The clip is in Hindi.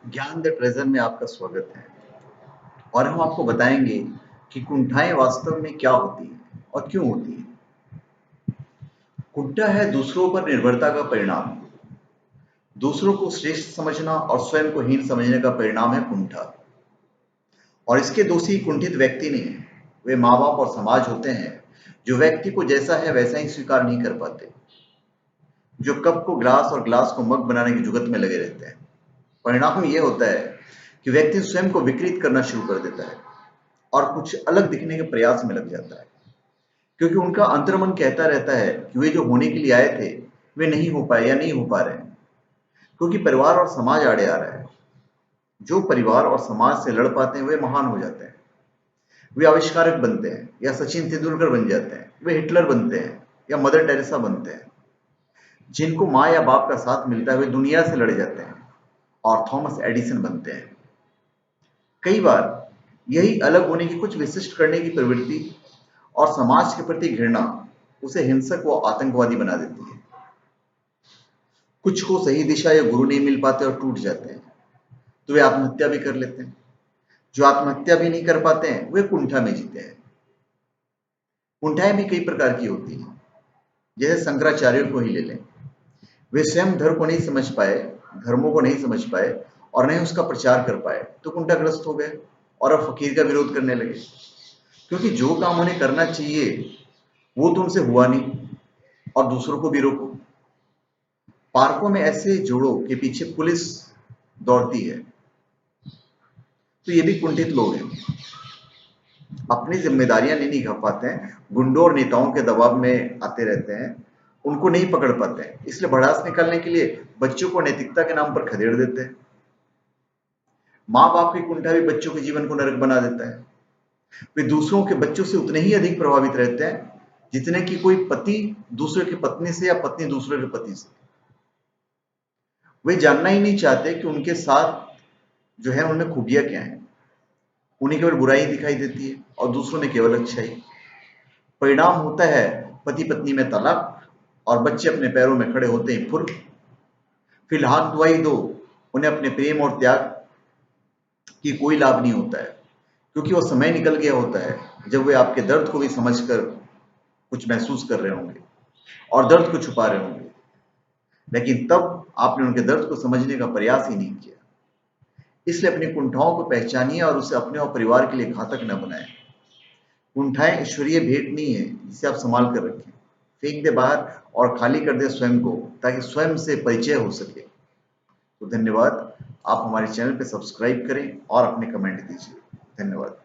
ज्ञान द ट्रेजर में आपका स्वागत है। और हम आपको बताएंगे कि कुंठाएं वास्तव में क्या होती हैं और क्यों होती हैं। कुंठा है दूसरों पर निर्भरता का परिणाम। दूसरों को श्रेष्ठ समझना और स्वयं को हीन समझने का परिणाम है कुंठा। और इसके दोषी कुंठित व्यक्ति नहीं है, वे माँ बाप और समाज होते हैं जो व्यक्ति को जैसा है वैसा ही स्वीकार नहीं कर पाते, जो कप को ग्लास और ग्लास को मग बनाने की जुगत में लगे रहते हैं। परिणाम ये होता है कि व्यक्ति स्वयं को विकृत करना शुरू कर देता है और कुछ अलग दिखने के प्रयास में लग जाता है, क्योंकि उनका अंतर्मन कहता रहता है कि वे जो होने के लिए आए थे वे नहीं हो पाए या नहीं हो पा रहे हैं, क्योंकि परिवार और समाज आड़े आ रहा है। जो परिवार और समाज से लड़ पाते हैं वे महान हो जाते हैं, वे आविष्कारक बनते हैं या सचिन तेंदुलकर बन जाते हैं, वे हिटलर बनते हैं या मदर टेरेसा बनते हैं। जिनको माँ या बाप का साथ मिलता है वे दुनिया से लड़ जाते हैं और थॉमस एडिसन बनते हैं। कई बार यही अलग होने की कुछ विशिष्ट करने की प्रवृत्ति और समाज के प्रति घृणा उसे हिंसक व आतंकवादी बना देती है। कुछ को सही दिशा या गुरु नहीं मिल पाते और टूट जाते हैं, तो वे आत्महत्या भी कर लेते हैं। जो आत्महत्या भी नहीं कर पाते हैं वे कुंठा में जीते हैं। कुंठाएं भी कई प्रकार की होती हैं, जैसे शंकराचार्य को ही ले लें। वे स्वयं धर्म को नहीं समझ पाए, धर्मों को नहीं समझ पाए और नहीं उसका प्रचार कर पाए, तो कुंठाग्रस्त हो गए और अब फकीर का विरोध करने लगे, क्योंकि जो काम उन्हें करना चाहिए वो तो उनसे हुआ नहीं और दूसरों को भी रोको। पार्कों में ऐसे जोड़ों के पीछे पुलिस दौड़ती है, तो ये भी कुंठित लोग हैं, अपनी जिम्मेदारियां नहीं निभा पाते हैं, गुंडों और नेताओं के दबाव में आते रहते हैं, उनको नहीं पकड़ पाते हैं, इसलिए भड़ास निकालने के लिए बच्चों को नैतिकता के नाम पर खदेड़ देते हैं। माँ बाप की कुंठा भी बच्चों के जीवन को नरक बना देता है। वे दूसरों के बच्चों से उतने ही अधिक प्रभावित रहते हैं जितने कि कोई पति दूसरे की पत्नी से या पत्नी दूसरे के पति से। वे जानना ही नहीं चाहते कि उनके साथ जो है उनमें खूबियां क्या हैं। उन्हें केवल बुराई दिखाई देती है और दूसरों में केवल अच्छाई। परिणाम होता है पति पत्नी में तलाक और बच्चे अपने पैरों में खड़े होते ही फुर्र। फिर हाथ दुआई दो, उन्हें अपने प्रेम और त्याग की कोई लाभ नहीं होता है, क्योंकि वो समय निकल गया होता है जब वे आपके दर्द को भी समझकर कुछ महसूस कर रहे होंगे और दर्द को छुपा रहे होंगे, लेकिन तब आपने उनके दर्द को समझने का प्रयास ही नहीं किया। इसलिए अपनी कुंठाओं को पहचानिए और उसे अपने और परिवार के लिए घातक न बनाएं। कुंठाएं ईश्वरीय भेंट नहीं है जिसे आप संभाल कर रखें। फेंक दे बाहर और खाली कर दे स्वयं को, ताकि स्वयं से परिचय हो सके। तो धन्यवाद। आप हमारे चैनल पे सब्सक्राइब करें और अपने कमेंट दीजिए। धन्यवाद।